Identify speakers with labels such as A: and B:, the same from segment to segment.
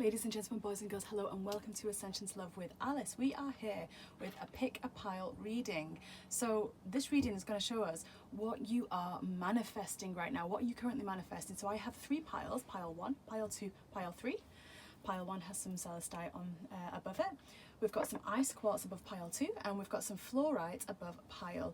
A: Ladies and gentlemen, boys and girls, hello and welcome to Ascension to Love with Alice. We are here with a pick a pile reading. So this reading is going to show us what you are manifesting right now, what are you currently manifesting. So I have three piles, pile 1, pile 2, pile 3. Pile 1 has some celestite on above it. We've got some ice quartz above pile 2 and we've got some fluorite above pile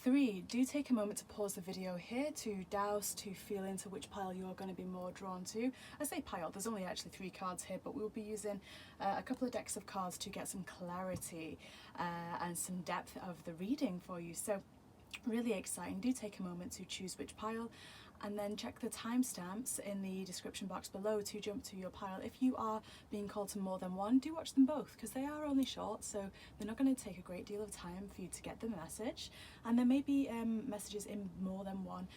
A: 3. Do take a moment to pause the video here to douse, to feel into which pile you're going to be more drawn to. I say pile, there's only actually 3 cards here, but we'll be using a couple of decks of cards to get some clarity and some depth of the reading for you. So really exciting. Do take a moment to choose which pile, and then check the timestamps in the description box below to jump to your pile. If you are being called to more than one, do watch them both because they are only short, so they're not going to take a great deal of time for you to get the message. And there may be messages in more than one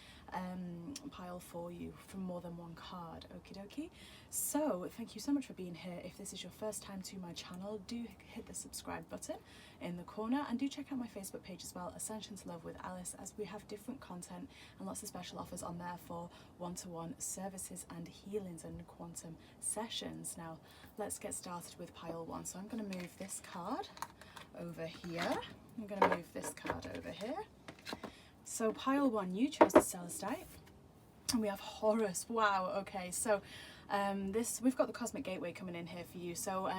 A: pile for you from more than one card. Okie dokie. So thank you so much for being here. If this is your first time to my channel, do hit the subscribe button in the corner and do check out my Facebook page as well, Ascension to Love with Alice, as we have different content and lots of special offers on there for one-to-one services and healings and quantum sessions. Now let's get started with pile 1. So I'm going to move this card over here. I'm going to move this card over here. So pile 1, you chose the celestite, and we have Horus. Wow, okay, so we've got the Cosmic Gateway coming in here for you. So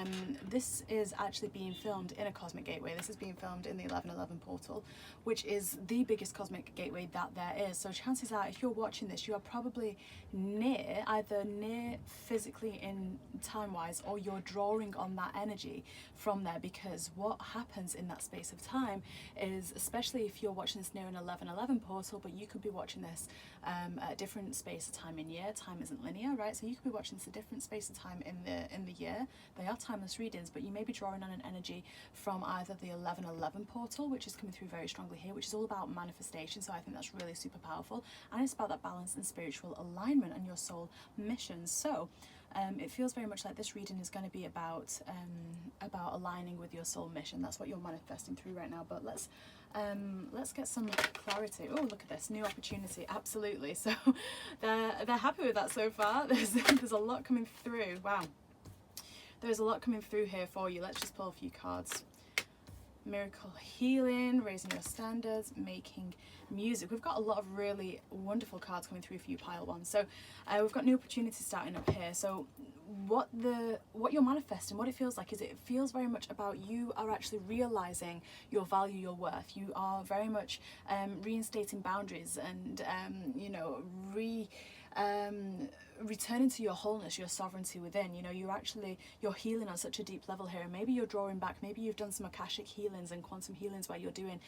A: this is actually being filmed in a Cosmic Gateway. This is being filmed in the 1111 portal, which is the biggest Cosmic Gateway that there is. So chances are, if you're watching this, you are probably either near physically in time-wise, or you're drawing on that energy from there, because what happens in that space of time is, especially if you're watching this near an 1111 portal, but you could be watching this at a different space of time in year. Time isn't linear, right? So you could be watching this a different space of time in the year. They are timeless readings, but you may be drawing on an energy from either the 1111 portal, which is coming through very strongly here, which is all about manifestation. So I think that's really super powerful, and it's about that balance and spiritual alignment and your soul mission. So it feels very much like this reading is going to be about aligning with your soul mission. That's what you're manifesting through right now. But let's get some clarity. Oh, look at this, new opportunity. Absolutely. So they're happy with that so far. There's a lot coming through. Wow, there's a lot coming through here for you. Let's just pull a few cards. Miracle healing, raising your standards, making music. We've got a lot of really wonderful cards coming through for you, pile 1. So we've got new opportunities starting up here. So what you're manifesting, what it feels like is, it feels very much about you are actually realizing your value, your worth. You are very much reinstating boundaries and returning to your wholeness, your sovereignty within. You know, you're healing on such a deep level here, and maybe you're drawing back, maybe you've done some Akashic healings and quantum healings where you're doing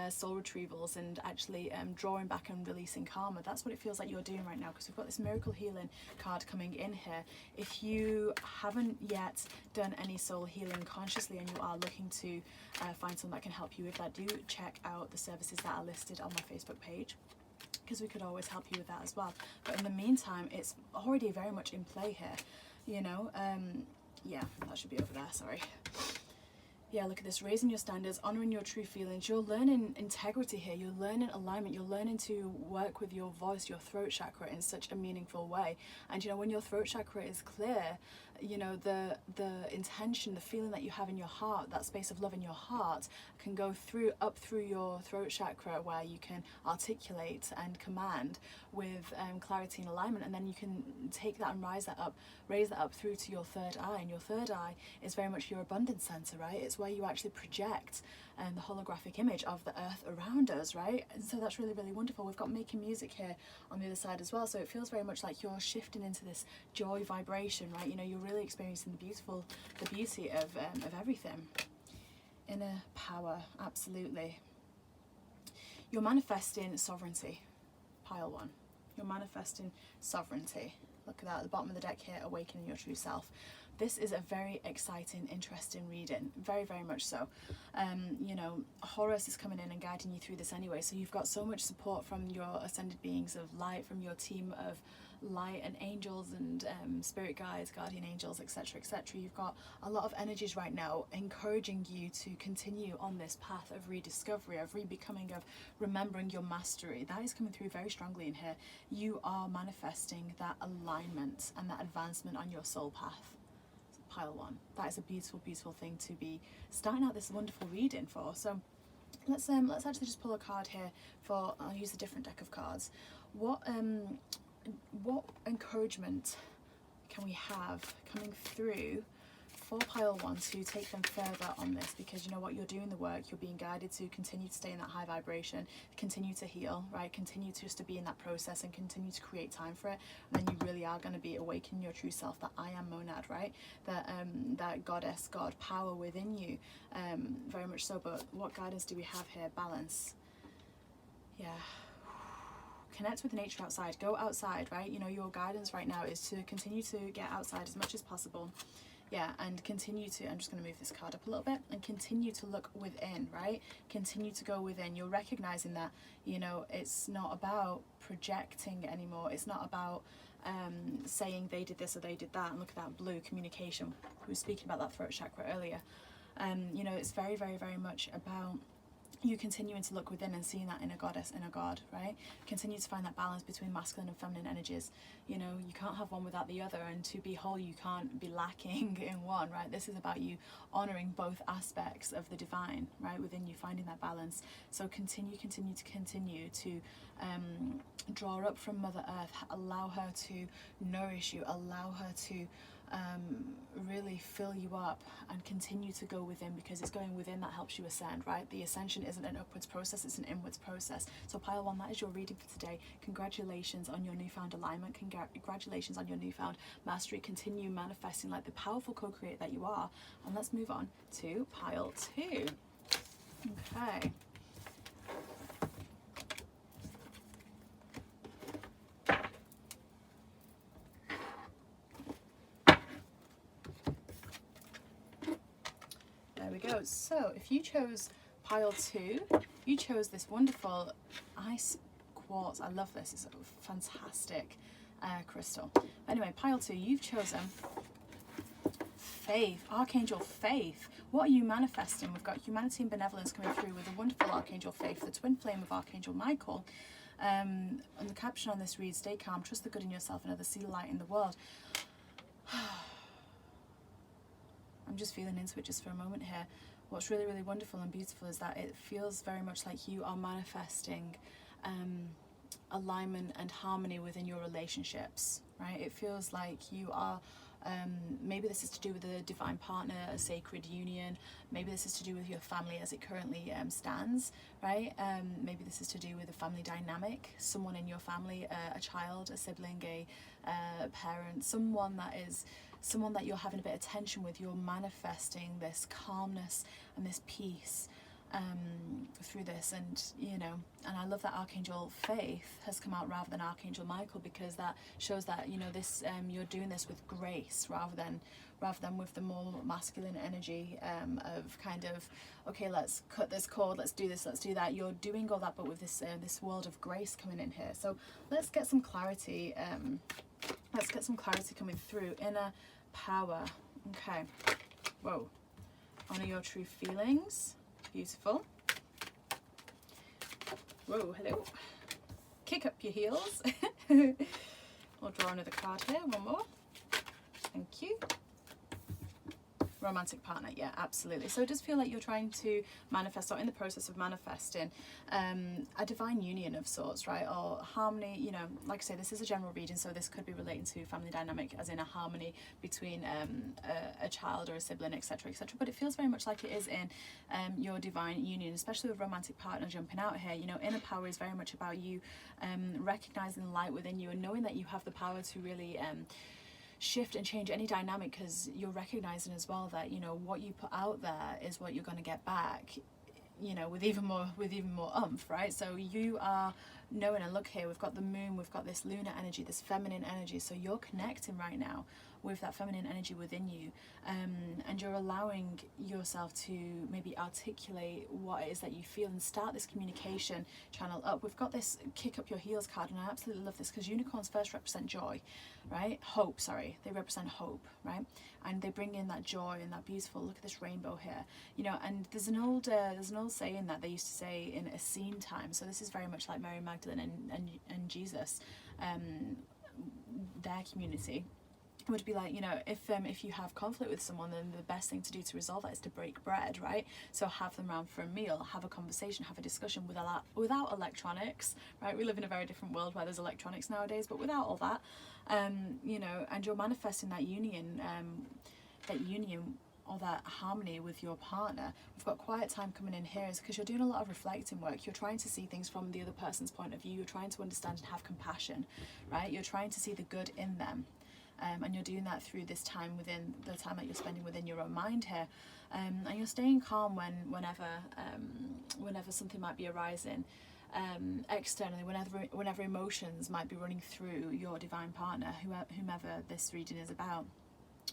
A: soul retrievals and actually drawing back and releasing karma. That's what it feels like you're doing right now, because we've got this miracle healing card coming in here. If you haven't yet done any soul healing consciously and you are looking to find someone that can help you with that, do check out the services that are listed on my Facebook page, because we could always help you with that as well. But in the meantime, it's already very much in play here, you know. Yeah, that should be over there, sorry. Yeah, look at this, raising your standards, honoring your true feelings. You're learning integrity here, you're learning alignment, you're learning to work with your voice, your throat chakra in such a meaningful way. And you know, when your throat chakra is clear, you know, the intention, the feeling that you have in your heart, that space of love in your heart, can go up through your throat chakra, where you can articulate and command with clarity and alignment, and then you can take that and raise that up through to your third eye. And your third eye is very much your abundance center, right? It's where you actually project the holographic image of the earth around us, right? And so that's really, really wonderful. We've got making music here on the other side as well, so it feels very much like you're shifting into this joy vibration, right? You know, you're really experiencing the beauty of everything. Inner power, absolutely. You're manifesting sovereignty, pile 1. You're manifesting sovereignty. Look at that at the bottom of the deck here, awakening your true self. This is a very exciting, interesting reading, very, very much so. You know, Horus is coming in and guiding you through this anyway, so you've got so much support from your ascended beings of light, from your team of light and angels and spirit guides, guardian angels, etc, etc. You've got a lot of energies right now encouraging you to continue on this path of rediscovery, of rebecoming, of remembering your mastery. That is coming through very strongly in here. You are manifesting that alignment and that advancement on your soul path. pile 1. That is a beautiful, beautiful thing to be starting out this wonderful reading for. So let's actually just pull a card here for, I'll use a different deck of cards. What encouragement can we have coming through for pile 1 to take them further on this? Because you know what, you're doing the work, you're being guided to continue to stay in that high vibration, continue to heal, right? Continue to just to be in that process and continue to create time for it. And then you really are going to be awakening your true self, that I am monad, right? That goddess, God power within you, very much so. But what guidance do we have here? Balance. Yeah. Connect with nature outside. Go outside, right? You know, your guidance right now is to continue to get outside as much as possible. Yeah, and continue to, I'm just going to move this card up a little bit, and continue to look within, right? Continue to go within. You're recognizing that, you know, it's not about projecting anymore. It's not about saying they did this or they did that. And look at that blue communication. We were speaking about that throat chakra earlier. You know, it's very, very, very much about you continuing to look within and seeing that inner goddess, inner God, right? Continue to find that balance between masculine and feminine energies. You know, you can't have one without the other, and to be whole, you can't be lacking in one, right? This is about you honoring both aspects of the divine, right, within you, finding that balance. So continue to draw up from Mother Earth, allow her to nourish you, allow her to really fill you up, and continue to go within, because it's going within that helps you ascend, right? The ascension isn't an upwards process, it's an inwards process. So pile 1, that is your reading for today. Congratulations on your newfound alignment, congratulations on your newfound mastery. Continue manifesting like the powerful co-creator that you are. And let's move on to pile 2. Okay. There we go. So if you chose pile 2, you chose this wonderful ice quartz. I love this. It's a fantastic crystal. Anyway, pile 2, you've chosen Faith, Archangel Faith. What are you manifesting? We've got humanity and benevolence coming through with the wonderful Archangel Faith, the twin flame of Archangel Michael. And the caption on this reads, stay calm, trust the good in yourself and others, see the light in the world. I'm just feeling into it just for a moment here. What's really, really wonderful and beautiful is that it feels very much like you are manifesting alignment and harmony within your relationships, right? It feels like you are, maybe this is to do with a divine partner, a sacred union. Maybe this is to do with your family as it currently stands, right? Maybe this is to do with a family dynamic, someone in your family, a child, a sibling, a parent, someone that you're having a bit of tension with. You're manifesting this calmness and this peace through this, and you know, and I love that Archangel Faith has come out rather than Archangel Michael, because that shows that, you know, this you're doing this with grace rather than with the more masculine energy of kind of, okay, let's cut this cord, let's do this, let's do that. You're doing all that, but with this this world of grace coming in here. So let's get some clarity. Let's get some clarity coming through. Inner power. Okay. Whoa. Honor your true feelings. Beautiful. Whoa, hello. Kick up your heels. We'll draw another card here. One more. Thank you. Romantic partner, yeah, absolutely. So it does feel like you're trying to manifest, or in the process of manifesting, a divine union of sorts, right? Or harmony, you know, like I say, this is a general reading, so this could be relating to family dynamic, as in a harmony between a child or a sibling, etc., etc. But it feels very much like it is in your divine union, especially with romantic partner jumping out here. You know, inner power is very much about you recognizing the light within you and knowing that you have the power to really shift and change any dynamic, because you're recognizing as well that, you know, what you put out there is what you're going to get back, you know, with even more oomph, right? So you are knowing, and look here, we've got the moon, we've got this lunar energy, this feminine energy. So you're connecting right now with that feminine energy within you, and you're allowing yourself to maybe articulate what it is that you feel and start this communication channel up. We've got this kick up your heels card, and I absolutely love this, because unicorns first represent joy, right? Hope, sorry, they represent hope, right? And they bring in that joy and that beautiful, look at this rainbow here, you know. And there's an old saying that they used to say in Essene time, so this is very much like Mary Magdalene and Jesus, their community. would be like, you know, if you have conflict with someone, then the best thing to do to resolve that is to break bread, right? So have them round for a meal, have a conversation, have a discussion without electronics, right? We live in a very different world where there's electronics nowadays, but without all that, you know, and you're manifesting that union or that harmony with your partner. We've got quiet time coming in here is because you're doing a lot of reflecting work. You're trying to see things from the other person's point of view. You're trying to understand and have compassion, right? You're trying to see the good in them. And you're doing that through this time, within the time that you're spending within your own mind here, and you're staying calm whenever something might be arising externally, whenever emotions might be running through your divine partner, whomever this reading is about,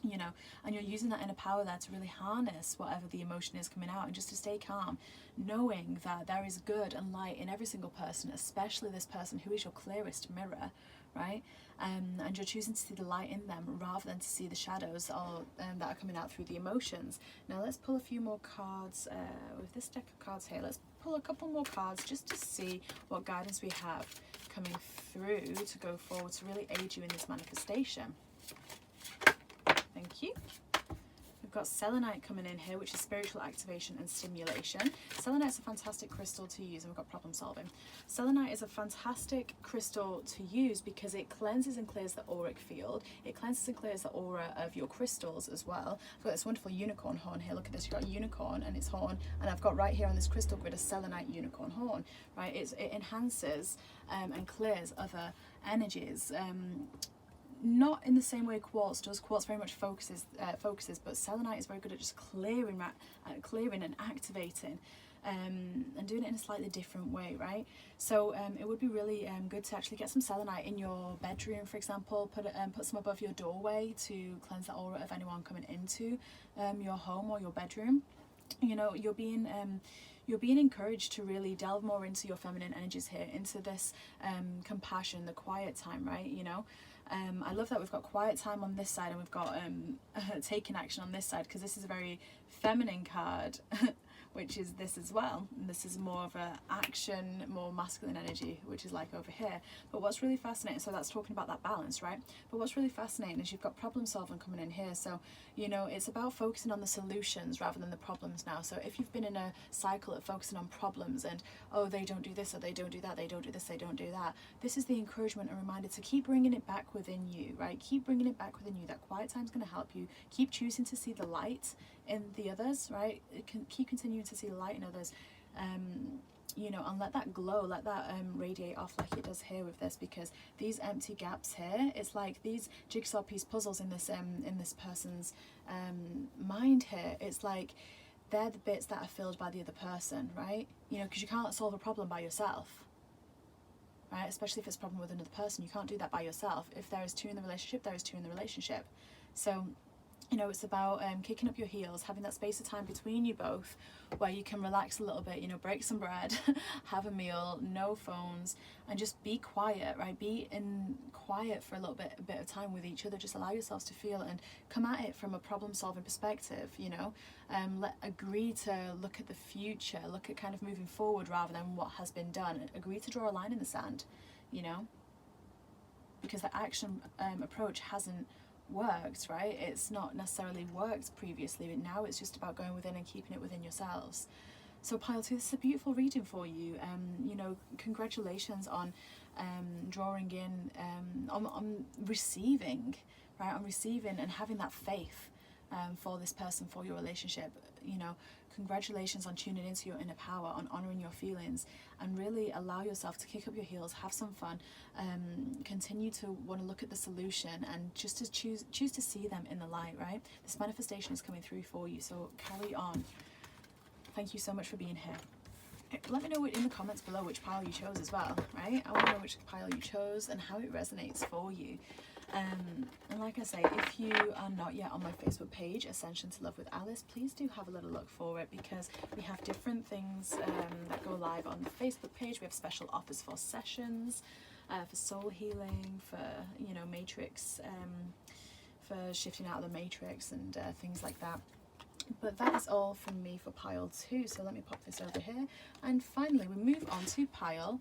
A: you know, and you're using that inner power there to really harness whatever the emotion is coming out, and just to stay calm, knowing that there is good and light in every single person, especially this person who is your clearest mirror, right? And you're choosing to see the light in them rather than to see the shadows that are coming out through the emotions. Now let's pull a few more cards with this deck of cards here. Let's pull a couple more cards just to see what guidance we have coming through to go forward to really aid you in this manifestation. Thank you. We've got selenite coming in here, which is spiritual activation and stimulation. Selenite is a fantastic crystal to use, and we've got problem solving. Selenite is a fantastic crystal to use because it cleanses and clears the auric field. It cleanses and clears the aura of your crystals as well. I've got this wonderful unicorn horn here. Look at this. You've got a unicorn and its horn, and I've got right here on this crystal grid a selenite unicorn horn, right? It enhances and clears other energies. Not in the same way quartz does. Quartz very much focuses, but selenite is very good at just clearing and activating, and doing it in a slightly different way, right? So it would be really good to actually get some selenite in your bedroom, for example. Put some above your doorway to cleanse the aura of anyone coming into your home or your bedroom. You know, you're being encouraged to really delve more into your feminine energies here, into this compassion, the quiet time, right? You know. I love that we've got quiet time on this side, and we've got taking action on this side, because this is a very feminine card, which is this as well. And this is more of a action, more masculine energy, which is like over here. But what's really fascinating, so that's talking about that balance, right? But what's really fascinating is you've got problem solving coming in here. So, you know, it's about focusing on the solutions rather than the problems now. So if you've been in a cycle of focusing on problems and, oh, they don't do this or they don't do that, they don't do this, they don't do that, this is the encouragement and reminder to keep bringing it back within you, right? Keep bringing it back within you. That quiet time is going to help you. Keep choosing to see the light in the others, right? Keep continuing to see the light in others, you know, and let that glow, let that radiate off like it does here with this, because these empty gaps here, it's like these jigsaw piece puzzles in this person's mind here. It's like they're the bits that are filled by the other person, right? You know, because you can't solve a problem by yourself, right? Especially if it's a problem with another person, you can't do that by yourself. If there is two in the relationship, there is two in the relationship. So, you know, it's about kicking up your heels, having that space of time between you both where you can relax a little bit, you know, break some bread, have a meal, no phones, and just be quiet, right? Be in quiet for a bit of time with each other. Just allow yourselves to feel and come at it from a problem-solving perspective, you know. Agree to look at the future, look at kind of moving forward rather than what has been done. Agree to draw a line in the sand, you know, because the action approach hasn't worked, right? It's not necessarily worked previously, but now it's just about going within and keeping it within yourselves. So Pile 2, this is a beautiful reading for you. You know, congratulations on drawing in, on receiving, right? On receiving and having that faith for this person, for your relationship. You know, congratulations on tuning into your inner power, on honouring your feelings, and really allow yourself to kick up your heels, have some fun, continue to want to look at the solution, and just to choose to see them in the light, right? This manifestation is coming through for you, so carry on. Thank you so much for being here. Let me know in the comments below which pile you chose as well, right? I want to know which pile you chose and how it resonates for you. And like I say, if you are not yet on my Facebook page, Ascension to Love with Alice, please do have a little look for it, because we have different things that go live on the Facebook page. We have special offers for sessions, for soul healing, for, you know, matrix, for shifting out of the matrix and things like that. But that is all from me for pile 2, so let me pop this over here. And finally, we move on to pile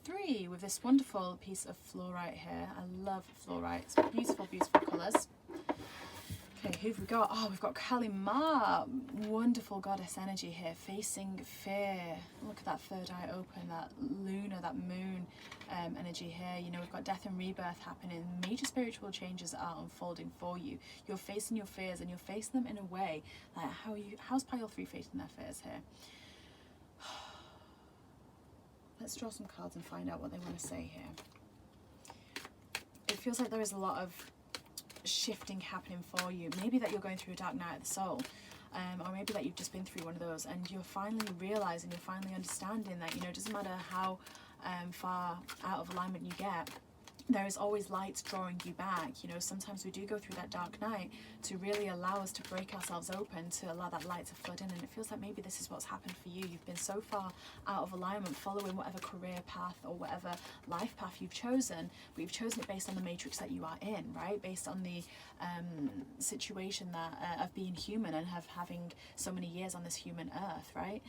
A: 3 with this wonderful piece of fluorite here. I love fluorite. It's beautiful, beautiful colours. Okay, who've we got? Oh, we've got Kali Ma, wonderful goddess energy here, facing fear. Look at that third eye open, that lunar, that moon energy here. You know, we've got death and rebirth happening. Major spiritual changes are unfolding for you. You're facing your fears, and you're facing them in a way like how's Pile 3 facing their fears here? Let's draw some cards and find out what they want to say here. It feels like there is a lot of shifting happening for you. Maybe that you're going through a dark night of the soul, or maybe that you've just been through one of those, and you're finally realizing, you're finally understanding that, you know, it doesn't matter how far out of alignment you get, there is always light drawing you back. You know, sometimes we do go through that dark night to really allow us to break ourselves open, to allow that light to flood in. And it feels like maybe this is what's happened for you. You've been so far out of alignment, following whatever career path or whatever life path you've chosen, but you've chosen it based on the matrix that you are in, right? Based on the situation that of being human and having so many years on this human earth, right?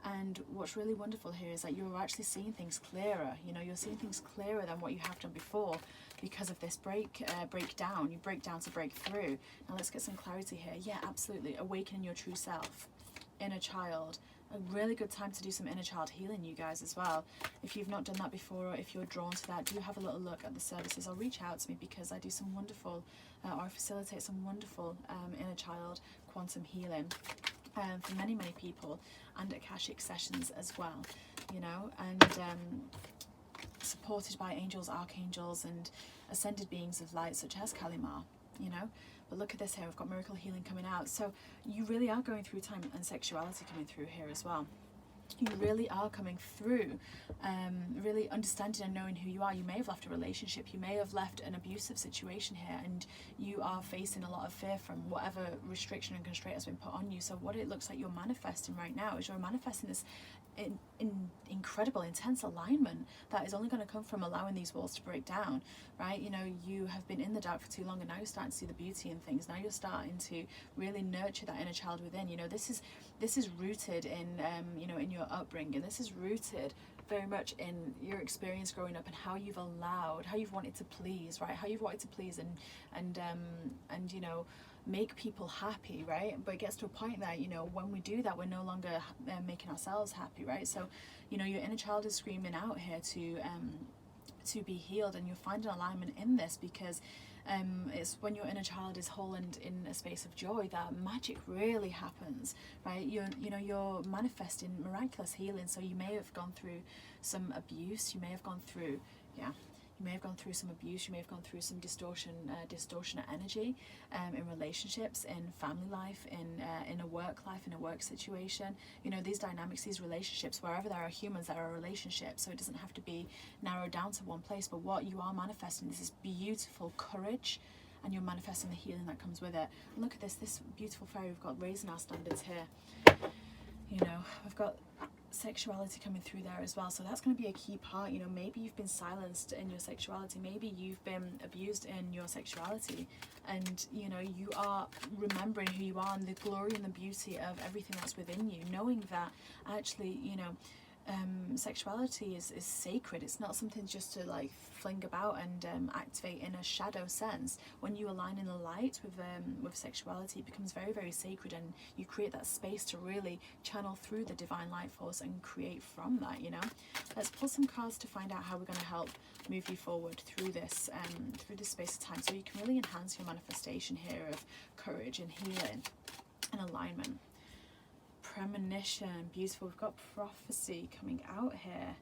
A: And what's really wonderful here is that you're actually seeing things clearer. You know, you're seeing things clearer than what you have done before because of this breakdown. You break down to break through. Now let's get some clarity here. Yeah, absolutely. Awakening your true self. Inner child. A really good time to do some inner child healing, you guys, as well. If you've not done that before, or if you're drawn to that, do have a little look at the services, or reach out to me, because I do some wonderful, or facilitate some wonderful inner child quantum healing. For many people, and Akashic sessions as well, you know, and supported by angels, archangels, and ascended beings of light such as Kali Ma, you know. But look at this here, we've got miracle healing coming out. So you really are going through time, and sexuality coming through here as well. You really are coming through, really understanding and knowing who you are. You may have left a relationship, you may have left an abusive situation here, and you are facing a lot of fear from whatever restriction and constraint has been put on you. So what it looks like you're manifesting right now is you're manifesting this incredible, intense alignment that is only going to come from allowing these walls to break down, right? You know, you have been in the dark for too long, and now you're starting to see the beauty in things. Now you're starting to really nurture that inner child within. You know, this is rooted in you know, in your upbringing. This is rooted very much in your experience growing up, and how you've allowed, how you've wanted to please, right? How you've wanted to please and you know, make people happy, right? But it gets to a point that, you know, when we do that, we're no longer making ourselves happy, right? So, you know, your inner child is screaming out here to be healed, and you'll find an alignment in this, because it's when your inner child is whole and in a space of joy that magic really happens, right? You know, you're manifesting miraculous healing. So you may have gone through some abuse, you may have gone through, you may have gone through some abuse, you may have gone through some distortion of energy in relationships, in family life, in a work life, in a work situation. You know, these dynamics, these relationships, wherever there are humans, there are relationships. So it doesn't have to be narrowed down to one place. But what you are manifesting is this beautiful courage, and you're manifesting the healing that comes with it. And look at this beautiful fairy we've got raising our standards here. You know, we've got sexuality coming through there as well, so that's going to be a key part. You know, maybe you've been silenced in your sexuality, maybe you've been abused in your sexuality, and you know, you are remembering who you are and the glory and the beauty of everything that's within you, knowing that actually, you know, sexuality is sacred. It's not something just to like fling about and activate in a shadow sense. When you align in the light with sexuality, it becomes very, very sacred, and you create that space to really channel through the divine light force and create from that, you know. Let's pull some cards to find out how we're going to help move you forward through this space of time, so you can really enhance your manifestation here of courage and healing and alignment. Premonition, beautiful. We've got prophecy coming out here,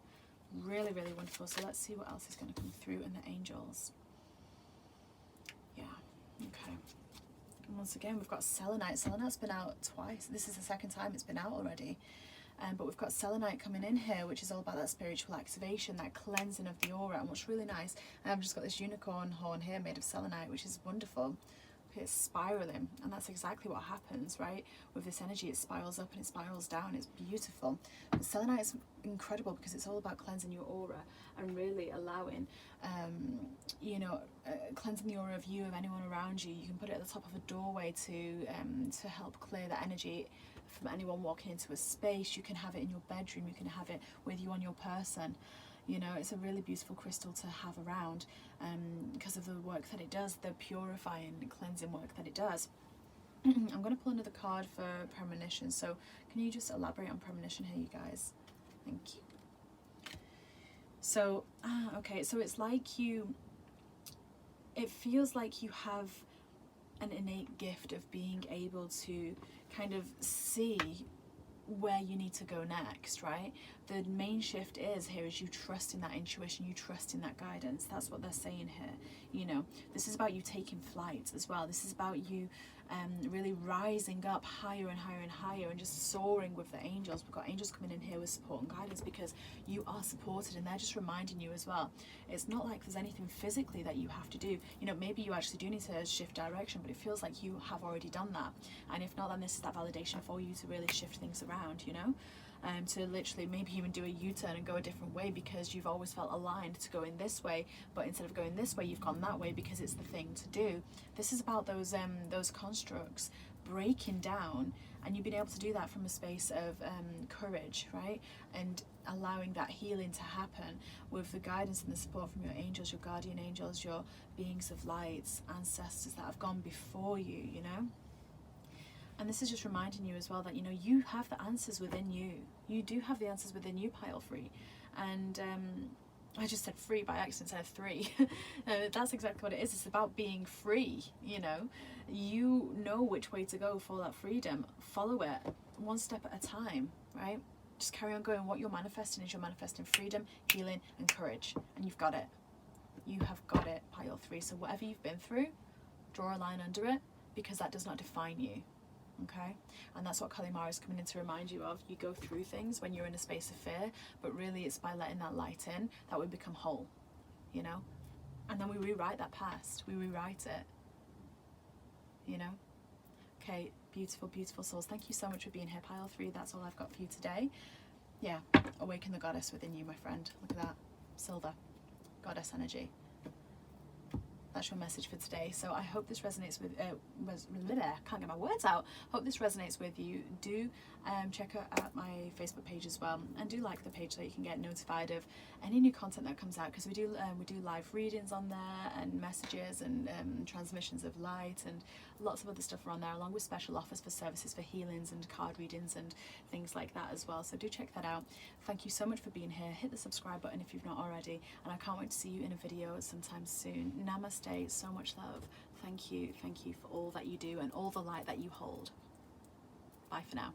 A: really, really wonderful. So let's see what else is going to come through in the angels. Yeah, okay. And once again, we've got selenite. Selenite's been out twice. This is the second time it's been out already. But we've got selenite coming in here, which is all about that spiritual activation, that cleansing of the aura. And what's really nice, I've just got this unicorn horn here made of selenite, which is wonderful. It's spiraling, and that's exactly what happens, right? With this energy, it spirals up and it spirals down. It's beautiful. But selenite is incredible because it's all about cleansing your aura and really allowing, you know, cleansing the aura of you, of anyone around you. You can put it at the top of a doorway to help clear that energy from anyone walking into a space. You can have it in your bedroom. You can have it with you on your person. You know, it's a really beautiful crystal to have around because of the work that it does, the purifying and cleansing work that it does. I'm going to pull another card for premonition. So can you just elaborate on premonition here, you guys? Thank you. So, okay, so it's like it feels like you have an innate gift of being able to kind of see where you need to go next, right? The main shift is you trust in that intuition, you trust in that guidance. That's what they're saying here. You know, this is about you taking flight as well. This is about you really rising up higher and higher and higher and just soaring with the angels. We've got angels coming in here with support and guidance because you are supported, and they're just reminding you as well. It's not like there's anything physically that you have to do. You know, maybe you actually do need to shift direction, but it feels like you have already done that. And if not, then this is that validation for you to really shift things around, you know? To literally maybe even do a U-turn and go a different way because you've always felt aligned to going this way, but instead of going this way, you've gone that way because it's the thing to do. This is about those constructs breaking down, and you've been able to do that from a space of courage, right? And allowing that healing to happen with the guidance and the support from your angels, your guardian angels, your beings of light, ancestors that have gone before you, you know? And this is just reminding you as well that, you know, you have the answers within you. You do have the answers within you, pile 3. And I just said free by accident instead of 3. That's exactly what it is. It's about being free, you know. You know which way to go for that freedom. Follow it one step at a time, right? Just carry on going. What you're manifesting is you're manifesting freedom, healing, and courage. And you've got it. You have got it, pile 3. So whatever you've been through, draw a line under it, because that does not define you. Okay, and that's what Kalimara is coming in to remind you of. You go through things when you're in a space of fear, but really it's by letting that light in that we become whole, you know. And then we rewrite that past, we rewrite it, you know. Okay, beautiful, beautiful souls, thank you so much for being here, pile 3. That's all I've got for you today. Yeah, awaken the goddess within you, my friend. Look at that, silver, goddess energy. That's your message for today. So I hope this resonates with I can't get my words out. Hope this resonates with you. Do check out my Facebook page as well, and do like the page so you can get notified of any new content that comes out, because we do live readings on there, and messages and transmissions of light, and lots of other stuff are on there, along with special offers for services for healings and card readings and things like that as well. So do check that out. Thank you so much for being here. Hit the subscribe button if you've not already, and I can't wait to see you in a video sometime soon. Namaste, so much love. Thank you for all that you do and all the light that you hold. Bye for now.